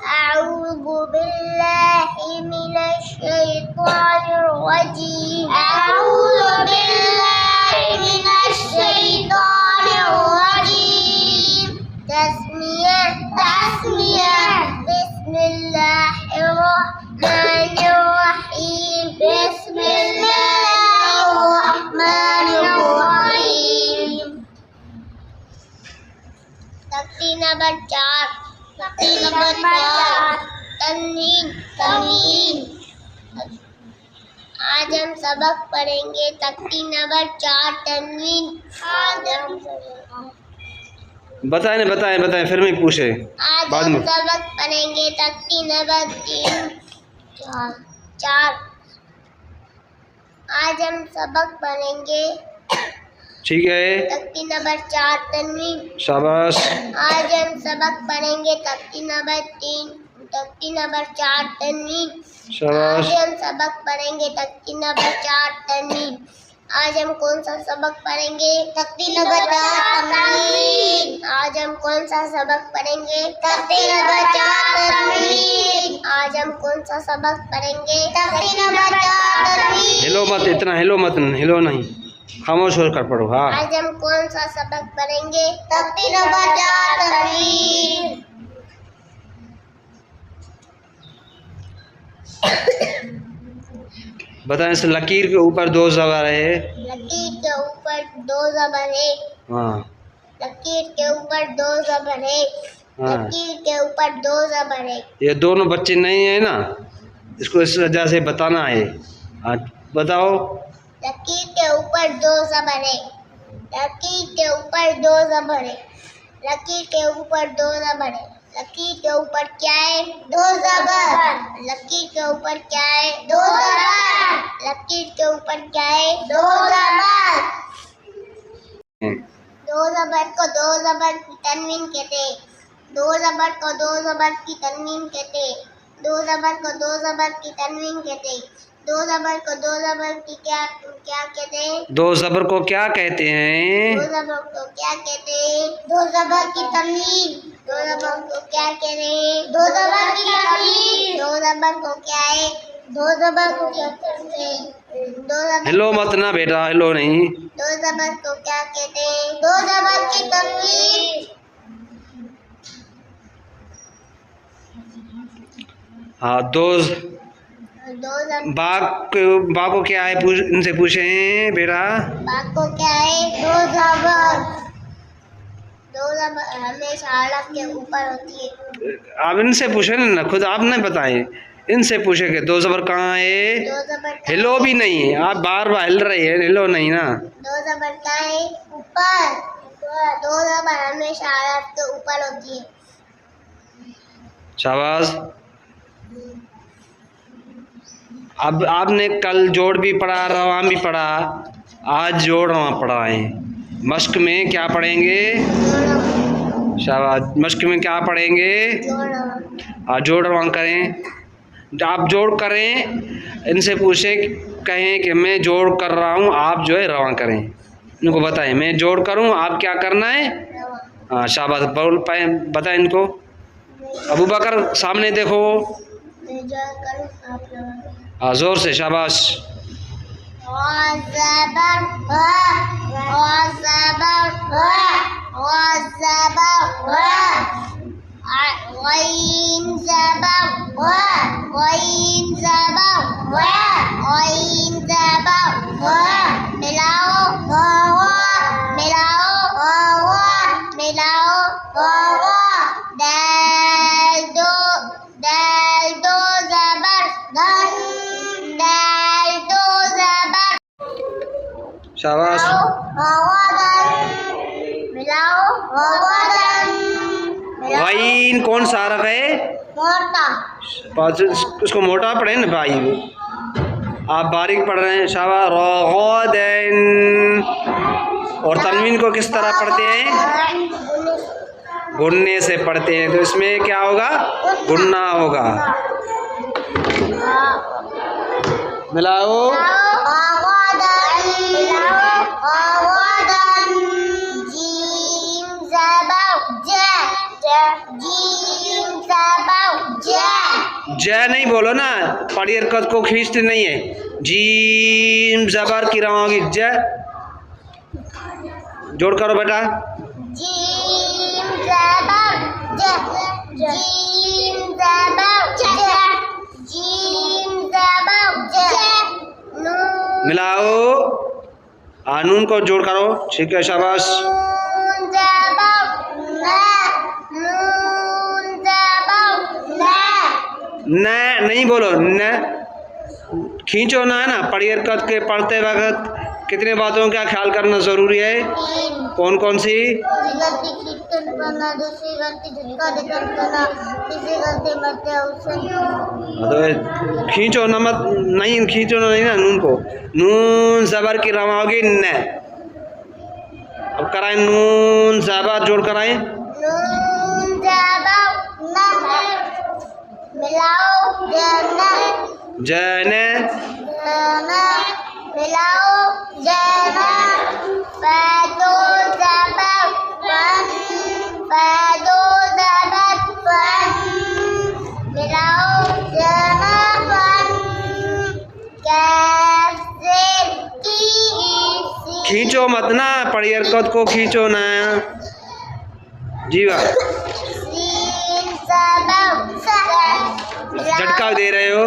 अऊज़ु बिल्लाहि मिनश शैतानिर रजीम। अऊज़ु बिल्लाहि मिनश शैतानिर रजीम। तस्मिया बिस्मिल्लाहिर रहमानिर रहीम। बिस्मिल्लाहिर रहमानिर रहीम। तख्ती नंबर 4। तन्वीन। आज हम सबक पढ़ेंगे तख्ती नंबर 4 तन्वीन। बताएं फिर मैं पूछे आज बाद हम में। सबक पढ़ेंगे तख्ती नंबर 4। आज हम सबक पढ़ेंगे ठीक है, तख्ती नंबर 4 तन्वीन। शाबाश। आज हम सबक पढ़ेंगे तख्ती नंबर 3 तख्ती नंबर 4 तन्वीन। शाबाश। आज हम सबक पढ़ेंगे तख्ती नंबर 4 तन्वीन। आज हम कौन सा सबक पढ़ेंगे? तख्ती नंबर 4 तन्वीन। आज हम कौन सा सबक पढ़ेंगे? तख्ती नंबर 4 तन्वीन। आज हम कौन सा सबक पढ़ेंगे? तख्ती नंबर 4 तन्वीन। हिलो मत, इतना हिलो नहीं, खामोश होकर पढ़ो। हाँ, आज हम कौन सा सबक पढ़ेंगे? तख्ती नंबर 4 तन्वीन। बताएं इस लकीर के ऊपर 2 ज़बर है। लकीर के ऊपर 2 ज़बर है। हाँ, लकीर के ऊपर 2 ज़बर है। हाँ। लकीर के ऊपर 2 ज़बर है। ये दोनों बच्चे नहीं है ना, इसको इस वजह से बताना है। हाँ, बताओ। लकीर के ऊपर 2 ज़बर है। लकीर के ऊपर 2 ज़बर है। लकीर के ऊपर 2 ज़बर है। लकीर के ऊपर क्या है? 2 ज़बर। लकीर के ऊपर क्या है? 2 ज़बर। लकीर के ऊपर क्या है? 2 ज़बर। 2 ज़बर को 2 ज़बर की तन्वीन कहते हैं। 2 ज़बर को 2 ज़बर की तन्वीन कहते हैं। 2 ज़बर को 2 ज़बर की तन्वीन कहते हैं। 2 ज़बर को 2 ज़बर की क्या कहते हैं? 2 ज़बर को क्या कहते हैं? 2 ज़बर को क्या कहते हैं? 2 ज़बर की तन्वीन। 2 ज़बर को क्या कहते हैं? 2 ज़बर की तन्वीन। 2 ज़बर को क्या है? 2 ज़बर को क्या कहते हैं? 2 ज़बर। हिलो मत ना बेटा, हिलो नहीं। 2 ज़बर को क्या कहते हैं? 2 ज़बर की तन्वीन। हाँ, 2 बाघ को क्या है? इनसे पूछें बेटा। बाघ को क्या है? 2 ज़बर। 2 ज़बर हमेशा हलफ के ऊपर होती है। आप इनसे पूछे ना, खुद आप नहीं बताएं, इनसे पूछेंगे 2 ज़बर कहाँ है? 2 ज़बर हिलो भी नहीं, आप बार बार हिल रही है, हिलो नहीं ना। 2 ज़बर कहाँ है? ऊपर। 2 ज़बर हमेशा हलफ के ऊपर होती है। शाबाश। अब आपने कल जोड़ भी पढ़ा, रवां भी पढ़ा, आज जोड़ रवां पढ़ा है। मश्क में क्या पढ़ेंगे? शाबाश। मश्क में क्या पढ़ेंगे? हाँ, जोड़ रवां करें। आप जोड़ करें, इनसे पूछें, कहें कि मैं जोड़ कर रहा हूँ, आप जो है रवां करें। इनको बताएं, मैं जोड़ करूँ, आप क्या करना है? हाँ, शाबाश। बोल पाए, बताएं इनको। अबू बकर सामने देखो। हाँ, जोर से। शाबाश। शाबाश। वाइन कौन सा हरफ है? मोटा। उसको मोटा पढ़े ना भाई, आप बारीक पढ़ रहे हैं। शाबाश। रोगोदैन। और तनवीन को किस तरह पढ़ते हैं? गुन्ने से पढ़ते हैं, तो इसमें क्या होगा? गुन्ना होगा। मिलाओ। जीम जबर जा। जय नहीं बोलो ना, पड़ी हरकत को खींचते नहीं है। जीम जबर की रवाओगी जय। जोड़ करो बेटा। जीम जबर ज। जीम जबर ज। जीम जबर ज। नून मिलाओ। नून को जोड़ करो। ठीक है, शाबाश। नून जबर न। नून जबर न। न नहीं बोलो, न खींचो ना, है ना। पड़ी हरकत के पढ़ते वक्त कितने बातों का ख्याल करना जरूरी है? तीन। कौन कौन सी? गलती कीर्तन करना, दूसरी गलती झटका देकर करना, तीसरी गलती मध्य उच्चारण। तो खींचो ना, मत नहीं खींचो ना, नहीं ना नून को। नून जबर की रवाओगी न। अब कराएं नून जबर जोड़ कराएं। नून जबर न। मिलाओ जन। जन जन मिलाओ जन। पैदो जबर फन। पैदो जबर फन। मिलाओ जन फन। कैसे की खींचो मत ना, पड़ी हरकत को खींचो ना। जी वाह, सीन जबर स। झटका दे रहे हो।